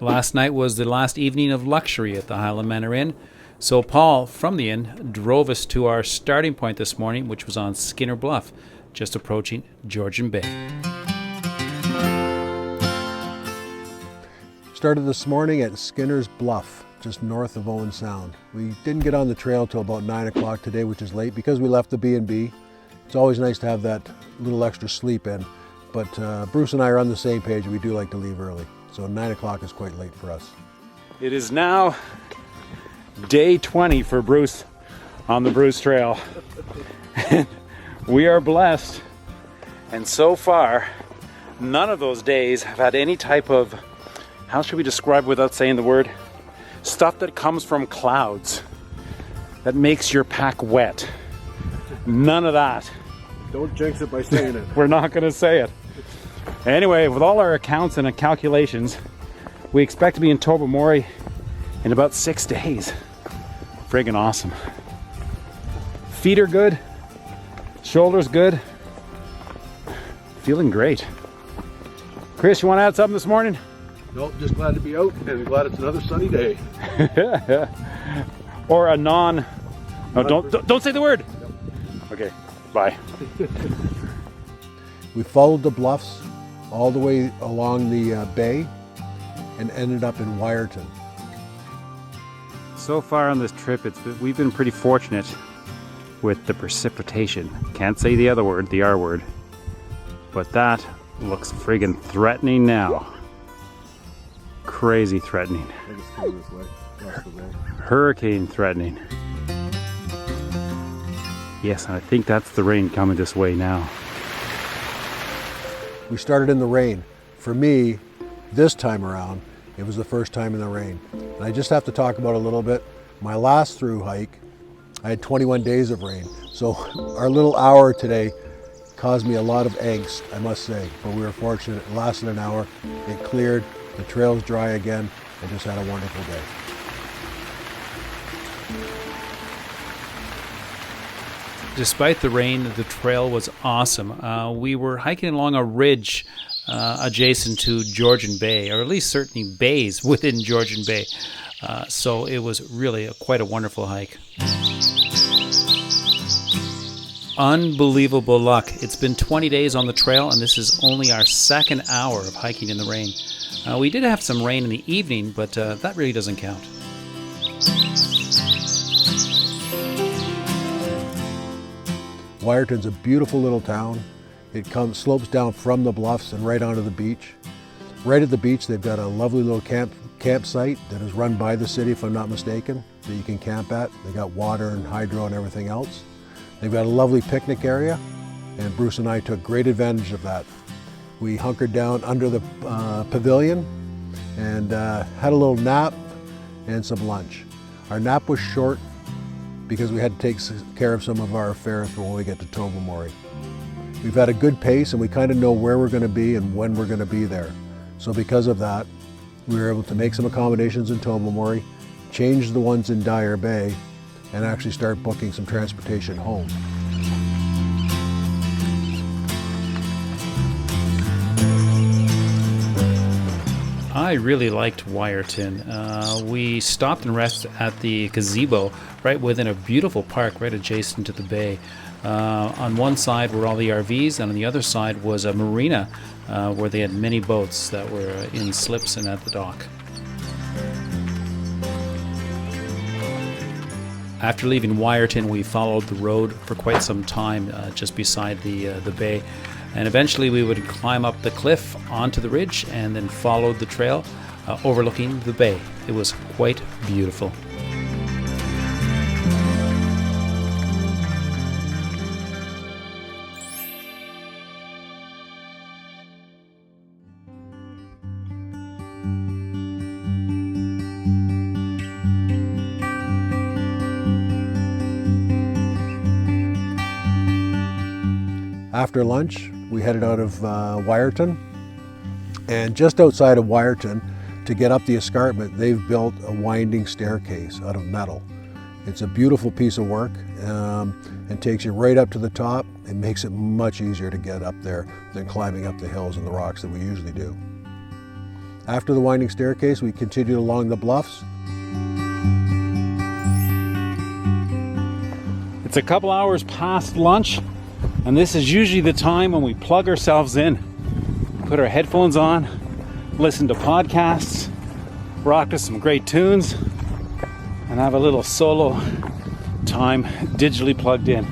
Last night was the last evening of luxury at the Highland Manor Inn, so Paul from the inn drove us to our starting point this morning, which was on Skinner Bluff, just approaching Georgian Bay. Started this morning at Skinner's Bluff, just north of Owen Sound. We didn't get on the trail till about 9 o'clock today, which is late because we left the B&B. It's always nice to have that little extra sleep in, but Bruce and I are on the same page. We do like to leave early, so 9 o'clock is quite late for us. It is now day 20 for Bruce on the Bruce Trail. We are blessed, and so far none of those days have had any type of, how should we describe without saying the word, stuff that comes from clouds that makes your pack wet. None of that. Don't jinx it by saying it. We're not going to say it. Anyway, with all our accounts and calculations, we expect to be in Tobermory in about 6 days. Friggin' awesome. Feet are good, shoulders good, feeling great. Chris, you want to add something this morning? Nope, just glad to be out and glad it's another sunny day. Or a non... No, don't say the word. Okay, bye. We followed the bluffs all the way along the bay and ended up in Wiarton. So far on this trip, we've been pretty fortunate with the precipitation. Can't say the other word, the R word, but that looks friggin' threatening now. Crazy threatening. I just came this way, across the bay. Hurricane threatening. Yes, and I think that's the rain coming this way now. We started in the rain. For me, this time around, it was the first time in the rain. And I just have to talk about a little bit. My last through hike, I had 21 days of rain. So our little hour today caused me a lot of angst, I must say. But we were fortunate. It lasted an hour. It cleared. The trail's dry again. I just had a wonderful day. Despite the rain, the trail was awesome. We were hiking along a ridge adjacent to Georgian Bay, or at least certainly bays within Georgian Bay. So it was really quite a wonderful hike. Unbelievable luck. It's been 20 days on the trail, and this is only our second hour of hiking in the rain. We did have some rain in the evening, but that really doesn't count. Wiarton's a beautiful little town. It slopes down from the bluffs and right onto the beach. Right at the beach, they've got a lovely little campsite that is run by the city, if I'm not mistaken, that you can camp at. They got water and hydro and everything else. They've got a lovely picnic area, and Bruce and I took great advantage of that. We hunkered down under the pavilion and had a little nap and some lunch. Our nap was short because we had to take care of some of our affairs for when we get to Tobermory. We've had a good pace and we kind of know where we're going to be and when we're going to be there. So because of that, we were able to make some accommodations in Tobermory, change the ones in Dyer Bay, and actually start booking some transportation home. I really liked Wiarton. We stopped and rested at the gazebo right within a beautiful park right adjacent to the bay. On one side were all the RVs, and on the other side was a marina where they had many boats that were in slips and at the dock. After leaving Wiarton, we followed the road for quite some time just beside the bay. And eventually we would climb up the cliff onto the ridge and then followed the trail overlooking the bay. It was quite beautiful. After lunch, we headed out of Wiarton, and just outside of Wiarton, to get up the escarpment, they've built a winding staircase out of metal. It's a beautiful piece of work and takes you right up to the top. It makes it much easier to get up there than climbing up the hills and the rocks that we usually do. After the winding staircase, we continued along the bluffs. It's a couple hours past lunch, and this is usually the time when we plug ourselves in, put our headphones on, listen to podcasts, rock to some great tunes, and have a little solo time digitally plugged in.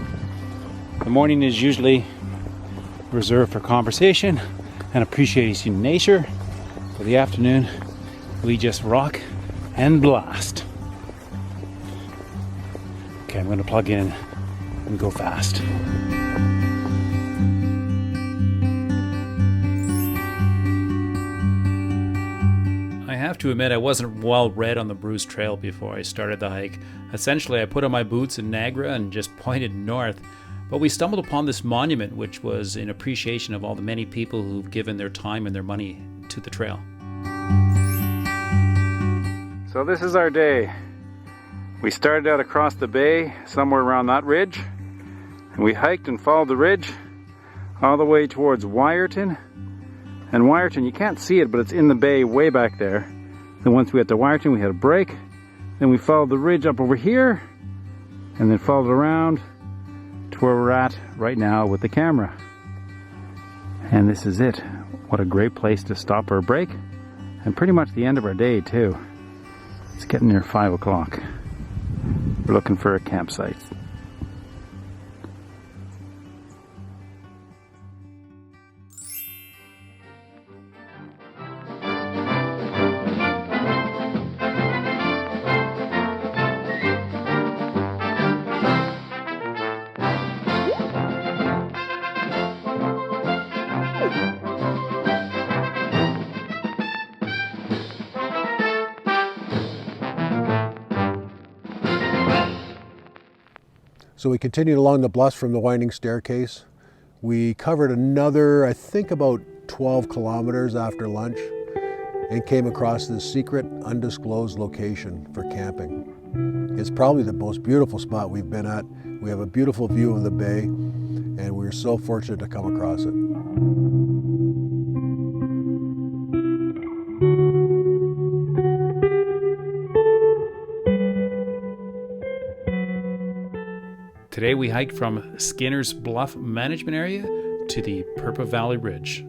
The morning is usually reserved for conversation and appreciating nature. For the afternoon, we just rock and blast. Okay, I'm going to plug in and go fast. I have to admit I wasn't well read on the Bruce Trail before I started the hike. Essentially, I put on my boots in Niagara and just pointed north. But we stumbled upon this monument, which was in appreciation of all the many people who've given their time and their money to the trail. So this is our day. We started out across the bay, somewhere around that ridge, and we hiked and followed the ridge all the way towards Wiarton. And Wiarton, you can't see it, but it's in the bay way back there. Then once we got to Wiarton, we had a break. Then we followed the ridge up over here, and then followed around to where we're at right now with the camera. And this is it. What a great place to stop for a break, and pretty much the end of our day too. It's getting near 5 o'clock. We're looking for a campsite. So we continued along the bluffs from the winding staircase. We covered another, I think about 12 kilometers after lunch, and came across this secret undisclosed location for camping. It's probably the most beautiful spot we've been at. We have a beautiful view of the bay, and we're so fortunate to come across it. Today we hiked from Skinner's Bluff Management Area to the Purpa Valley Ridge.